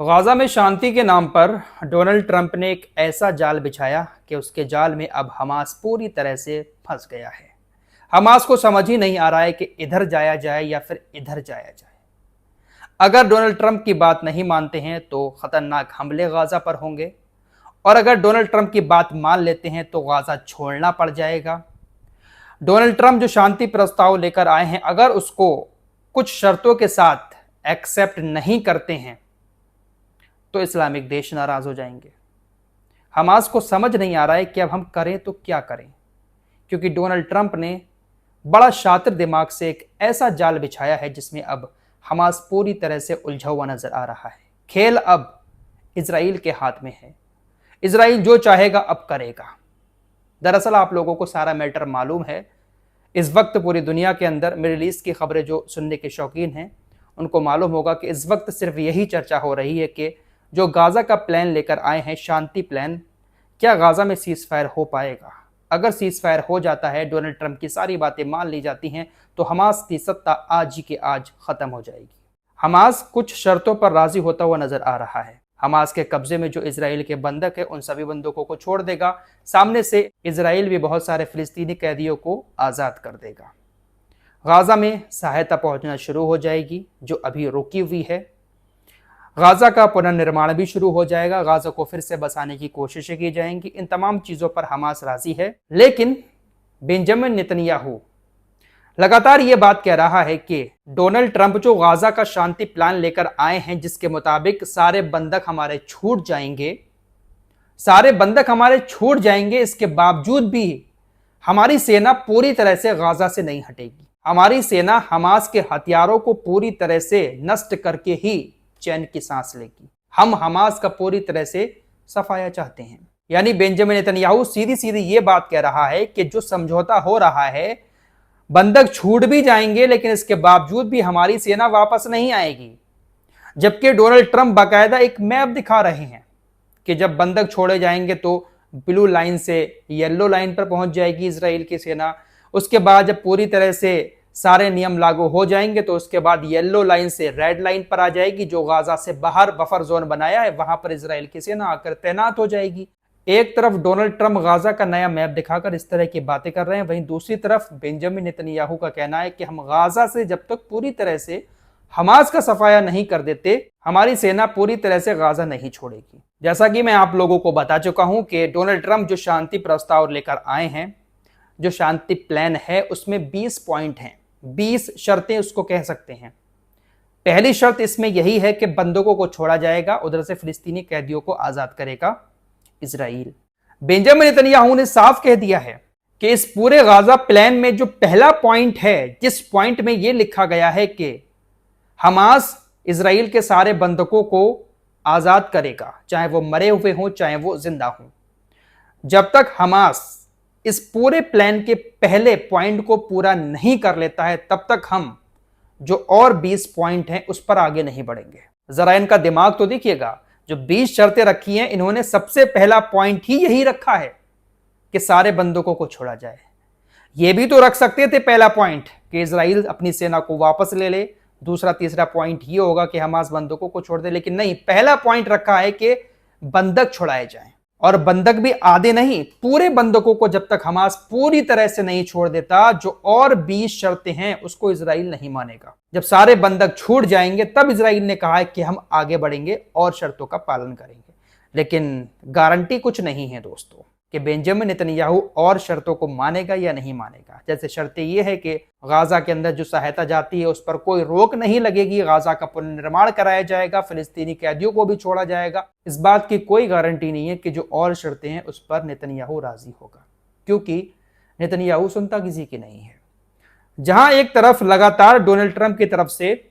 Gaza में शांति के नाम पर डोनाल्ड ट्रंप ने एक ऐसा जाल बिछाया कि उसके जाल में अब हमास पूरी तरह से फंस गया है। हमास को समझ ही नहीं आ रहा है कि इधर जाया जाए या फिर इधर जाया जाए। अगर डोनाल्ड ट्रंप की बात नहीं मानते हैं तो खतरनाक हमले गाजा पर होंगे, और अगर डोनाल्ड ट्रंप की बात मान लेते हैं तो गाजा छोड़ना पड़ जाएगा। डोनाल्ड ट्रंप जो शांति प्रस्ताव लेकर आए हैं, अगर उसको कुछ शर्तों के साथ एक्सेप्ट नहीं करते हैं तो इस्लामिक देश नाराज हो जाएंगे। हमास को समझ नहीं आ रहा है कि अब हम करें तो क्या करें, क्योंकि डोनाल्ड ट्रंप ने बड़ा शातिर दिमाग से एक ऐसा जाल बिछाया है जिसमें अब हमास पूरी तरह से उलझा हुआ नजर आ रहा है। खेल अब इजराइल के हाथ में है। इजराइल जो चाहेगा अब करेगा। दरअसल आप लोगों को सारा मैटर मालूम है। इस वक्त पूरी दुनिया के अंदर मिडिल ईस्ट की खबरें जो सुनने के शौकीन हैं उनको मालूम होगा कि इस वक्त सिर्फ यही चर्चा हो रही है कि जो गाजा का प्लान लेकर आए हैं, शांति प्लान, क्या गाजा में सीज फायर हो पाएगा। अगर सीज फायर हो जाता है, डोनाल्ड ट्रंप की सारी बातें मान ली जाती हैं, तो हमास की सत्ता आज ही के आज खत्म हो जाएगी। हमास कुछ शर्तों पर राजी होता हुआ नजर आ रहा है। हमास के कब्जे में जो इजराइल के बंधक है उन सभी बंधकों को छोड़ देगा। सामने से इजराइल भी बहुत सारे फिलिस्तीनी कैदियों को आजाद कर देगा। गाजा में सहायता पहुंचना शुरू हो जाएगी जो अभी रुकी हुई है। गाजा का पुनर्निर्माण भी शुरू हो जाएगा। गाजा को फिर से बसाने की कोशिशें की जाएंगी। इन तमाम चीजों पर हमास राजी है, लेकिन बेंजामिन नेतन्याहू लगातार ये बात कह रहा है कि डोनाल्ड ट्रंप जो गाजा का शांति प्लान लेकर आए हैं, जिसके मुताबिक सारे बंधक हमारे छूट जाएंगे, इसके बावजूद भी हमारी सेना पूरी तरह से गाजा से नहीं हटेगी। हमारी सेना हमास के हथियारों को पूरी तरह से नष्ट करके ही चैन की सांस लेगी। हम हमास का पूरी तरह से सफाया चाहते हैं। यानी बेंजामिन नेतन्याहू सीधी सीधी ये बात कह रहा है कि जो समझौता हो रहा है, बंधक छूट भी जाएंगे लेकिन इसके बावजूद भी हमारी सेना वापस नहीं आएगी। जबकि डोनाल्ड ट्रंप बाकायदा एक मैप दिखा रहे हैं कि जब बंधक छोड़े जाएंगे तो ब्लू लाइन से येलो लाइन पर पहुंच जाएगी इजराइल की सेना। उसके बाद जब पूरी तरह से सारे नियम लागू हो जाएंगे तो उसके बाद येलो लाइन से रेड लाइन पर आ जाएगी। जो गाजा से बाहर बफर जोन बनाया है वहां पर इजराइल की सेना आकर तैनात हो जाएगी। एक तरफ डोनाल्ड ट्रंप गाजा का नया मैप दिखाकर इस तरह की बातें कर रहे हैं, वहीं दूसरी तरफ बेंजामिन नेतन्याहू का कहना है कि हम गाजा से जब तक पूरी तरह से हमास का सफाया नहीं कर देते, हमारी सेना पूरी तरह से गाजा नहीं छोड़ेगी। जैसा कि मैं आप लोगों को बता चुका हूं कि डोनाल्ड ट्रंप जो शांति प्रस्ताव लेकर आए हैं, जो शांति प्लान है, उसमें 20 पॉइंट हैं, 20 शर्तें उसको कह सकते हैं। पहली शर्त इसमें यही है कि बंधकों को छोड़ा जाएगा, उधर से फिलिस्तीनी कैदियों को आजाद करेगा इजराइल। बेंजामिन नेतन्याहू ने साफ कह दिया है कि इस पूरे गाजा प्लान में जो पहला पॉइंट है, जिस पॉइंट में यह लिखा गया है कि हमास इजराइल के सारे बंधकों को आजाद करेगा, चाहे वो मरे हुए हों चाहे वो जिंदा हों। जब तक हमास इस पूरे प्लान के पहले पॉइंट को पूरा नहीं कर लेता है, तब तक हम जो और 20 पॉइंट हैं उस पर आगे नहीं बढ़ेंगे। जरा इनका दिमाग तो देखिएगा। जो 20 शर्तें रखी हैं, इन्होंने सबसे पहला पॉइंट ही यही रखा है कि सारे बंधकों को छोड़ा जाए। यह भी तो रख सकते थे पहला पॉइंट कि इजराइल अपनी सेना को वापस ले ले। दूसरा तीसरा पॉइंट ये होगा कि हमास बंधकों को छोड़ दे, लेकिन नहीं, पहला पॉइंट रखा है कि बंधक छुड़ाए जाएं। और बंधक भी आधे नहीं, पूरे बंधकों को जब तक हमास पूरी तरह से नहीं छोड़ देता, जो और 20 शर्तें हैं उसको इजराइल नहीं मानेगा। जब सारे बंधक छूट जाएंगे तब इजराइल ने कहा है कि हम आगे बढ़ेंगे और शर्तों का पालन करेंगे। लेकिन गारंटी कुछ नहीं है दोस्तों कि बेंजामिन नेतन्याहू और शर्तों को मानेगा या नहीं मानेगा। जैसे शर्तें ये है कि गाजा के अंदर जो सहायता जाती है उस पर कोई रोक नहीं लगेगी, गाजा का पुनर्निर्माण कराया जाएगा, फिलिस्तीनी कैदियों को भी छोड़ा जाएगा। इस बात की कोई गारंटी नहीं है कि जो और शर्तें हैं उस पर नेतन्याहू राजी होगा, क्योंकि नेतन्याहू सुनता किसी की नहीं है। जहां एक तरफ लगातार डोनाल्ड ट्रंप की तरफ से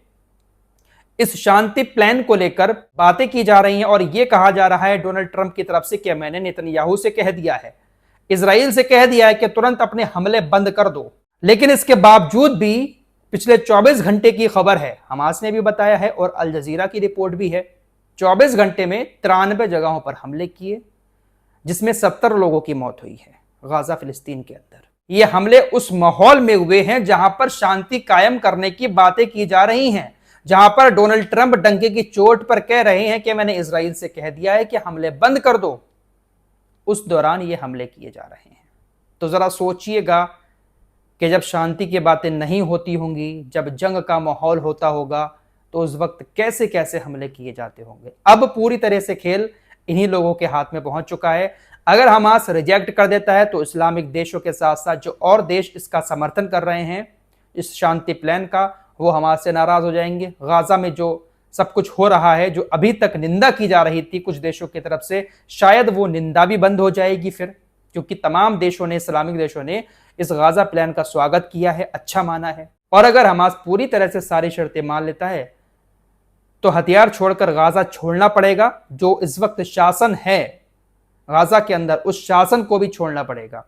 इस शांति प्लान को लेकर बातें की जा रही हैं और यह कहा जा रहा है डोनाल्ड ट्रंप की तरफ से कि मैंने नेतन्याहू से कह दिया है, इजराइल से कह दिया है कि तुरंत अपने हमले बंद कर दो, लेकिन इसके बावजूद भी पिछले 24 घंटे की खबर है, हमास ने भी बताया है और अल जजीरा की रिपोर्ट भी है, 24 घंटे में 93 जगहों पर हमले किए, जिसमें 70 लोगों की मौत हुई है गाजा फिलिस्तीन के अंदर। ये हमले उस माहौल में हुए हैं जहां पर शांति कायम करने की बातें की जा रही हैं, जहां पर डोनाल्ड ट्रंप डंके की चोट पर कह रहे हैं कि मैंने इजराइल से कह दिया है कि हमले बंद कर दो, उस दौरान ये हमले किए जा रहे हैं। तो जरा सोचिएगा कि जब शांति की बातें नहीं होती होंगी, जब जंग का माहौल होता होगा, तो उस वक्त कैसे कैसे हमले किए जाते होंगे। अब पूरी तरह से खेल इन्हीं लोगों के हाथ में पहुंच चुका है। अगर हमास रिजेक्ट कर देता है तो इस्लामिक देशों के साथ साथ जो और देश इसका समर्थन कर रहे हैं इस शांति प्लान का, वो हमास से नाराज हो जाएंगे। गाजा में जो सब कुछ हो रहा है, जो अभी तक निंदा की जा रही थी कुछ देशों की तरफ से, शायद वो निंदा भी बंद हो जाएगी फिर, क्योंकि तमाम देशों ने, इस्लामिक देशों ने इस गाजा प्लान का स्वागत किया है, अच्छा माना है। और अगर हमास पूरी तरह से सारी शर्तें मान लेता है तो हथियार छोड़कर गाजा छोड़ना पड़ेगा। जो इस वक्त शासन है गाजा के अंदर, उस शासन को भी छोड़ना पड़ेगा।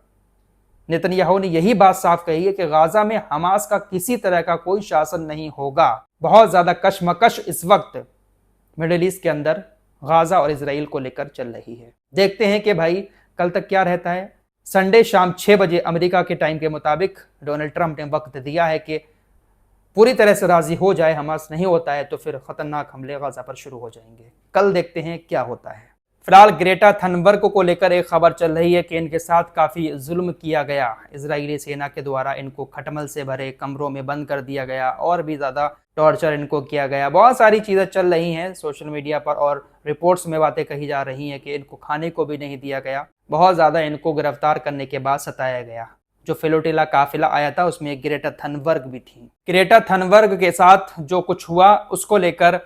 नेतन्याहू ने यही बात साफ कही है कि गाजा में हमास का किसी तरह का कोई शासन नहीं होगा। बहुत ज्यादा कशमकश इस वक्त मिडिल ईस्ट के अंदर गाजा और इजराइल को लेकर चल रही है। देखते हैं कि भाई कल तक क्या रहता है। संडे शाम 6 बजे अमेरिका के टाइम के मुताबिक डोनाल्ड ट्रंप ने वक्त दिया है कि पूरी तरह से राजी हो जाए, हमास नहीं होता है तो फिर खतरनाक हमले गाजा पर शुरू हो जाएंगे। कल देखते हैं क्या होता है। फिलहाल ग्रेटा थनबर्ग को लेकर एक खबर चल रही है कि इनके साथ काफी जुल्म किया गया, इजरायली सेना के द्वारा इनको खटमल से भरे कमरों में बंद कर दिया गया और भी ज्यादा टॉर्चर इनको किया गया। बहुत सारी चीजें चल रही हैं सोशल मीडिया पर और रिपोर्ट्स में बातें कही जा रही हैं कि इनको खाने को भी नहीं दिया गया। बहुत ज्यादा इनको गिरफ्तार करने के बाद सताया गया। जो फिलोटिला काफिला आया था उसमें ग्रेटा थनबर्ग भी थी। ग्रेटा थनबर्ग के साथ जो कुछ हुआ उसको लेकर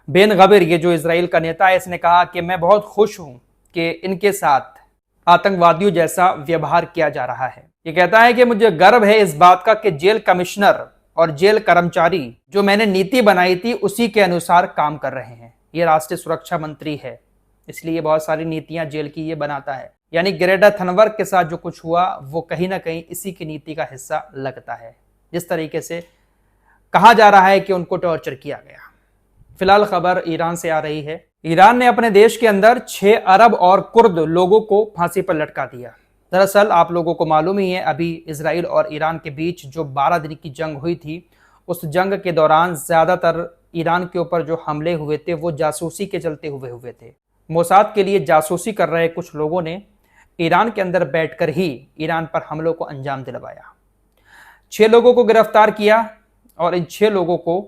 बेन गबिर, ये जो इजराइल का नेता है, इसने कहा कि मैं बहुत खुश हूं कि इनके साथ आतंकवादियों जैसा व्यवहार किया जा रहा है। ये कहता है कि मुझे गर्व है इस बात का कि जेल कमिश्नर और जेल कर्मचारी जो मैंने नीति बनाई थी उसी के अनुसार काम कर रहे हैं। ये राष्ट्रीय सुरक्षा मंत्री है, इसलिए बहुत सारी नीतियां जेल की ये बनाता है। यानी ग्रेटा थनबर्ग के साथ जो कुछ हुआ वो कहीं ना कहीं इसी की नीति का हिस्सा लगता है। जिस तरीके से कहा जा रहा है कि उनको टॉर्चर किया गया। फिलहाल खबर ईरान से आ रही है। ईरान ने अपने देश के अंदर 6 अरब और कुर्द लोगों को फांसी पर लटका दिया। दरअसल आप लोगों को मालूम ही है, अभी इजराइल और ईरान के बीच जो 12 दिन की जंग हुई थी, उस जंग के दौरान ज्यादातर ईरान के ऊपर जो हमले हुए थे वो जासूसी के चलते हुए थे। मोसाद के लिए जासूसी कर रहे कुछ लोगों ने ईरान के अंदर बैठकर ही ईरान पर हमलों को अंजाम दिलवाया। 6 लोगों को गिरफ्तार किया और इन 6 लोगों को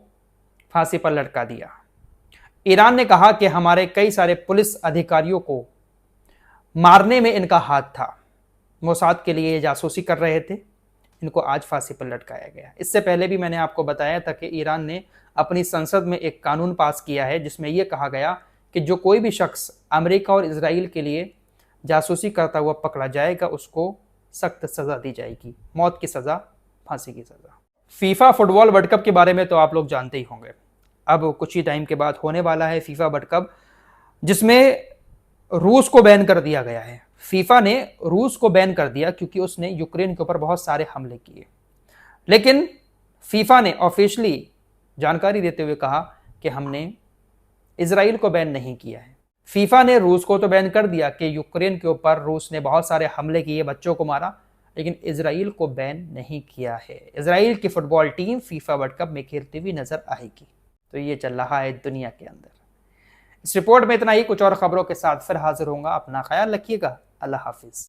फांसी पर लटका दिया। ईरान ने कहा कि हमारे कई सारे पुलिस अधिकारियों को मारने में इनका हाथ था। मोसाद के लिए जासूसी कर रहे थे, इनको आज फांसी पर लटकाया गया। इससे पहले भी मैंने आपको बताया था कि ईरान ने अपनी संसद में एक कानून पास किया है जिसमें यह कहा गया कि जो कोई भी शख्स अमेरिका और इजराइल के लिए जासूसी करता हुआ पकड़ा जाएगा उसको सख्त सजा दी जाएगी, मौत की सजा, फांसी की सजा। फीफा फुटबॉल वर्ल्ड कप के बारे में तो आप लोग जानते ही होंगे। अब कुछ ही टाइम के बाद होने वाला है फीफा वर्ल्ड कप, जिसमें रूस को बैन कर दिया गया है। फीफा ने रूस को बैन कर दिया क्योंकि उसने यूक्रेन के ऊपर बहुत सारे हमले किए। लेकिन फीफा ने ऑफिशियली जानकारी देते हुए कहा कि हमने इजराइल को बैन नहीं किया है। फीफा ने रूस को तो बैन कर दिया कि यूक्रेन के ऊपर रूस ने बहुत सारे हमले किए, बच्चों को मारा, लेकिन इजराइल को बैन नहीं किया है। इजराइल की football team FIFA world cup में खेलती हुई नजर आएगी। तो ये चल रहा है दुनिया के अंदर। इस रिपोर्ट में इतना ही। कुछ और खबरों के साथ फिर हाजिर होऊंगा। अपना ख्याल रखिएगा। अल्लाह हाफिज।